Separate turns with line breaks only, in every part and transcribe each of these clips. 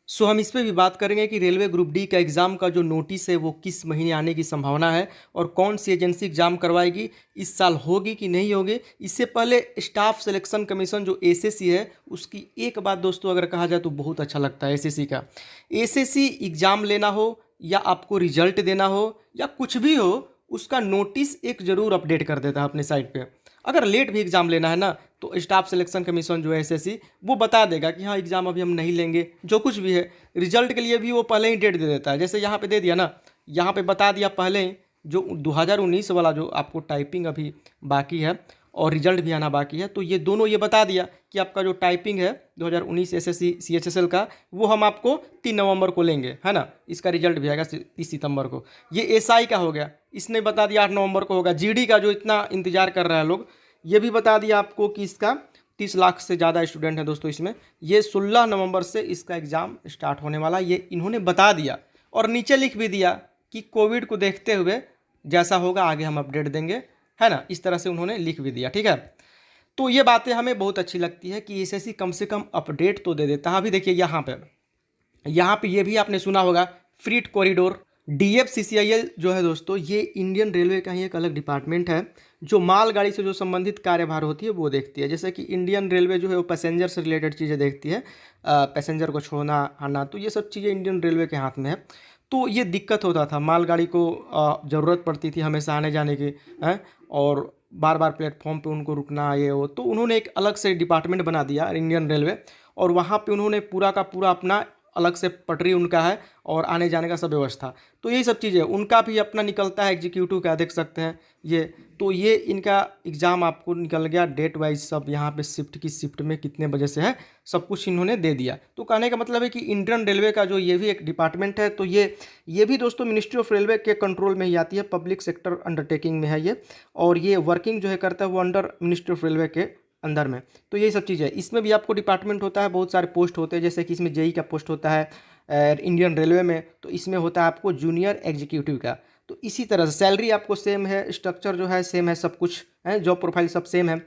हम इस पे भी बात करेंगे कि रेलवे ग्रुप डी का एग्ज़ाम का जो नोटिस है वो किस महीने आने की संभावना है और कौन सी एजेंसी एग्ज़ाम करवाएगी, इस साल होगी कि नहीं होगी। इससे पहले स्टाफ सिलेक्शन कमीशन जो एसएससी है उसकी एक बात दोस्तों अगर कहा जाए तो बहुत अच्छा लगता है एसएससी का। एसएससी एग्ज़ाम लेना हो या आपको रिजल्ट देना हो या कुछ भी हो, उसका नोटिस एक ज़रूर अपडेट कर देता है अपने साइट पे। अगर लेट भी एग्ज़ाम लेना है ना, तो स्टाफ सिलेक्शन कमीशन जो है एसएससी वो बता देगा कि हाँ एग्ज़ाम अभी हम नहीं लेंगे, जो कुछ भी है। रिजल्ट के लिए भी वो पहले ही डेट दे देता है, जैसे यहाँ पे दे दिया ना, यहाँ पे बता दिया पहले ही। जो 2019 वाला जो आपको टाइपिंग अभी बाकी है और रिजल्ट भी आना बाकी है, तो ये दोनों ये बता दिया कि आपका जो टाइपिंग है 2019 एसएससी सीएचएसएल का, वो हम आपको 3 नवंबर को लेंगे, है ना। इसका रिजल्ट भी आएगा 30 सितंबर को। ये एसआई का हो गया, इसने बता दिया 8 नवंबर को होगा। जीडी का जो इतना इंतजार कर रहा है लोग, ये भी बता दिया आपको कि इसका 30 लाख से ज़्यादा स्टूडेंट हैं दोस्तों इसमें। ये 16 नवंबर से इसका एग्ज़ाम स्टार्ट होने वाला, ये इन्होंने बता दिया। और नीचे लिख भी दिया कि कोविड को देखते हुए जैसा होगा आगे हम अपडेट देंगे, है ना। इस तरह से उन्होंने लिख भी दिया, ठीक है। तो ये बातें हमें बहुत अच्छी लगती है कि एसएससी कम से कम अपडेट तो दे देता है। अभी देखिए यहाँ पे ये भी आपने सुना होगा, फ्रीट कॉरिडोर। डीएफसीसीआईएल जो है दोस्तों, ये इंडियन रेलवे का ही एक अलग डिपार्टमेंट है जो मालगाड़ी से जो संबंधित कार्यभार होती है वो देखती है। जैसे कि इंडियन रेलवे जो है वो पैसेंजर से रिलेटेड चीज़ें देखती है, पैसेंजर को छोड़ना आना, तो ये सब चीज़ें इंडियन रेलवे के हाथ में है। तो ये दिक्कत होता था, मालगाड़ी को ज़रूरत पड़ती थी हमेशा आने जाने की, है, और बार बार प्लेटफॉर्म पे उनको रुकना ये वो, तो उन्होंने एक अलग से डिपार्टमेंट बना दिया इंडियन रेलवे। और वहाँ पे उन्होंने पूरा का पूरा अपना अलग से पटरी उनका है और आने जाने का सब व्यवस्था। तो यही सब चीज़ें उनका भी अपना निकलता है एग्जीक्यूटिव का, देख सकते हैं ये। तो ये इनका एग्ज़ाम आपको निकल गया डेट वाइज, सब यहाँ पे शिफ्ट की शिफ्ट में कितने बजे से है, सब कुछ इन्होंने दे दिया। तो कहने का मतलब है कि इंडियन रेलवे का जो ये भी एक डिपार्टमेंट है, तो ये भी दोस्तों मिनिस्ट्री ऑफ रेलवे के कंट्रोल में ही आती है, पब्लिक सेक्टर अंडरटेकिंग में है ये। और ये वर्किंग जो है करता है वो अंडर मिनिस्ट्री ऑफ रेलवे के अंदर में। तो यही सब चीज़ है, इसमें भी आपको डिपार्टमेंट होता है, बहुत सारे पोस्ट होते हैं। जैसे कि इसमें जेई का पोस्ट होता है इंडियन रेलवे में, तो इसमें होता है आपको जूनियर एग्जीक्यूटिव का। तो इसी तरह से सैलरी आपको सेम है, स्ट्रक्चर जो है सेम है, सब कुछ है, जॉब प्रोफाइल सब सेम है।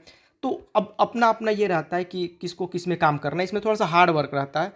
तो अब अपना अपना ये रहता है कि किसको किस में काम करना है। इसमें थोड़ा सा हार्ड वर्क रहता है,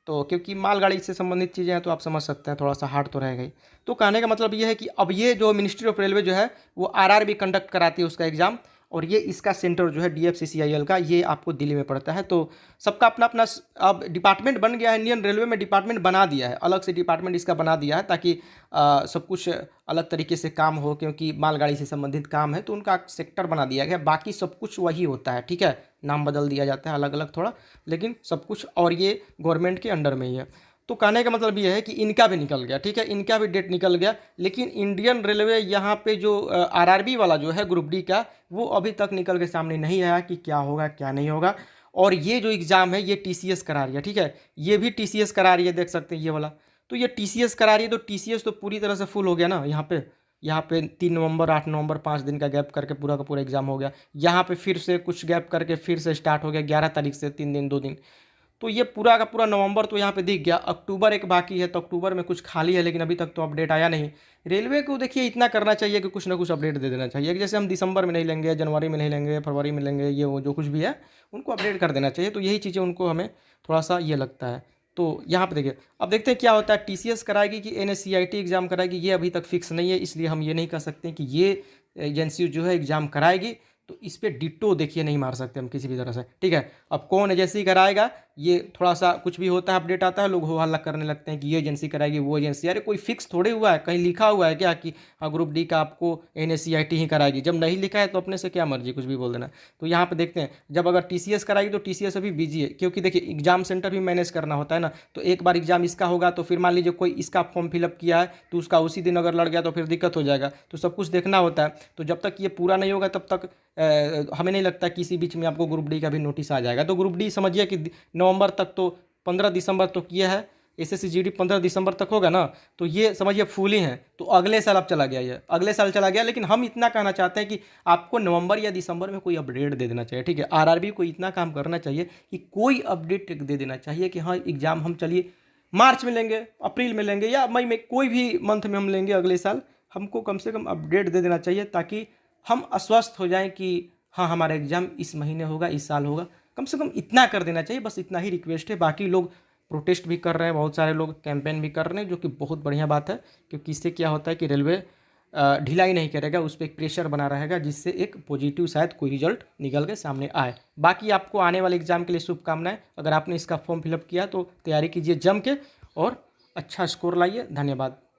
तो क्योंकि मालगाड़ी से संबंधित चीज़ें हैं तो आप समझ सकते हैं थोड़ा सा हार्ड तो रहेगा ही। तो कहने का मतलब ये है कि अब ये जो मिनिस्ट्री ऑफ रेलवे जो है वो आरआरबी कंडक्ट कराती है उसका एग्ज़ाम, और ये इसका सेंटर जो है डीएफसीसीआईएल का, ये आपको दिल्ली में पड़ता है। तो सबका अपना अपना अब डिपार्टमेंट बन गया है। इंडियन रेलवे में डिपार्टमेंट बना दिया है, अलग से डिपार्टमेंट इसका बना दिया है, ताकि सब कुछ अलग तरीके से काम हो, क्योंकि मालगाड़ी से संबंधित काम है तो उनका सेक्टर बना दिया गया। बाकी सब कुछ वही होता है, ठीक है, नाम बदल दिया जाता है अलग अलग थोड़ा, लेकिन सब कुछ और ये गवर्नमेंट के अंडर में ही है। तो कहने का मतलब ये है कि इनका भी निकल गया, ठीक है, इनका भी डेट निकल गया। लेकिन इंडियन रेलवे यहाँ पे जो आरआरबी वाला जो है ग्रुप डी का, वो अभी तक निकल के सामने नहीं आया कि क्या होगा क्या नहीं होगा। और ये जो एग्ज़ाम है ये टीसीएस करा रही है, ठीक है, ये भी टीसीएस करा रही है, देख सकते हैं ये वाला। तो ये टीसीएस करा रही है, तो टीसीएस तो पूरी तरह से फुल हो गया ना। यहाँ पे 3 नवंबर 8 नवंबर 5 दिन का गैप करके पूरा का पूरा एग्ज़ाम हो गया। यहाँ पे फिर से कुछ गैप करके फिर से स्टार्ट हो गया 11 तारीख से, 3 दिन 2 दिन। तो ये पूरा का पूरा नवंबर तो यहाँ पे दिख गया। अक्टूबर एक बाकी है, तो अक्टूबर में कुछ खाली है, लेकिन अभी तक तो अपडेट आया नहीं। रेलवे को देखिए इतना करना चाहिए कि कुछ ना कुछ अपडेट दे देना चाहिए, कि जैसे हम दिसंबर में नहीं लेंगे, जनवरी में नहीं लेंगे, फरवरी में लेंगे, ये वो जो कुछ भी है उनको अपडेट कर देना चाहिए। तो यही चीज़ें उनको हमें थोड़ा सा ये लगता है। तो यहाँ पे देखिए, अब देखते हैं क्या होता है, टीसीएस कराएगी कि एनएससीआईटी एग्ज़ाम कराएगी, ये अभी तक फिक्स नहीं है। इसलिए हम ये नहीं कह सकते कि ये एजेंसी जो है एग्ज़ाम कराएगी। तो इस पर डिट्टो देखिए नहीं मार सकते हम किसी भी तरह से, ठीक है। अब कौन एजेंसी कराएगा, ये थोड़ा सा कुछ भी होता है अपडेट आता है, लोग हो हल्ला करने लगते हैं कि ये एजेंसी कराएगी वो एजेंसी। अरे कोई फिक्स थोड़े हुआ है, कहीं लिखा हुआ है क्या कि हाँ ग्रुप डी का आपको एनएससीआईटी ही कराएगी। जब नहीं लिखा है तो अपने से क्या मर्जी कुछ भी बोल देना। तो यहाँ पे देखते हैं, जब अगर टीसीएस कराएगी तो टीसीएस अभी बिजी है, क्योंकि देखिए एग्जाम सेंटर भी मैनेज करना होता है ना। तो एक बार एग्जाम इसका होगा तो फिर मान लीजिए कोई इसका फॉर्म फिलअप किया है तो उसका उसी दिन अगर लड़ गया तो फिर दिक्कत हो जाएगा। तो सब कुछ देखना होता है। तो जब तक ये पूरा नहीं होगा तब तक हमें नहीं लगता कि इसी बीच में आपको ग्रुप डी का भी नोटिस आ जाएगा। तो ग्रुप डी समझिए कि नवंबर तक तो 15 दिसंबर तो किया है, एसएससी जीडी 15 दिसंबर तक होगा ना, तो ये समझिए फुल ही है। तो अगले साल अब चला गया, ये अगले साल चला गया। लेकिन हम इतना कहना चाहते हैं कि आपको नवंबर या दिसंबर में कोई अपडेट दे देना चाहिए, ठीक है। आरआरबी को इतना काम करना चाहिए कि कोई अपडेट दे देना चाहिए कि हाँ एग्ज़ाम हम चलिए मार्च में लेंगे, अप्रैल में लेंगे या मई में, कोई भी मंथ में हम लेंगे अगले साल। हमको कम से कम अपडेट दे देना चाहिए ताकि हम आश्वस्त हो जाएं कि हाँ हमारा एग्ज़ाम इस महीने होगा, इस साल होगा। कम से कम इतना कर देना चाहिए, बस इतना ही रिक्वेस्ट है। बाकी लोग प्रोटेस्ट भी कर रहे हैं, बहुत सारे लोग कैंपेन भी कर रहे हैं, जो कि बहुत बढ़िया बात है, क्योंकि इससे क्या होता है कि रेलवे ढिलाई नहीं करेगा, उस पर एक प्रेशर बना रहेगा, जिससे एक पॉजिटिव शायद कोई रिजल्ट निकल के सामने आए। बाकी आपको आने वाले एग्जाम के लिए शुभकामनाएं। अगर आपने इसका फॉर्म फिलअप किया तो तैयारी कीजिए जम के और अच्छा स्कोर लाइए। धन्यवाद।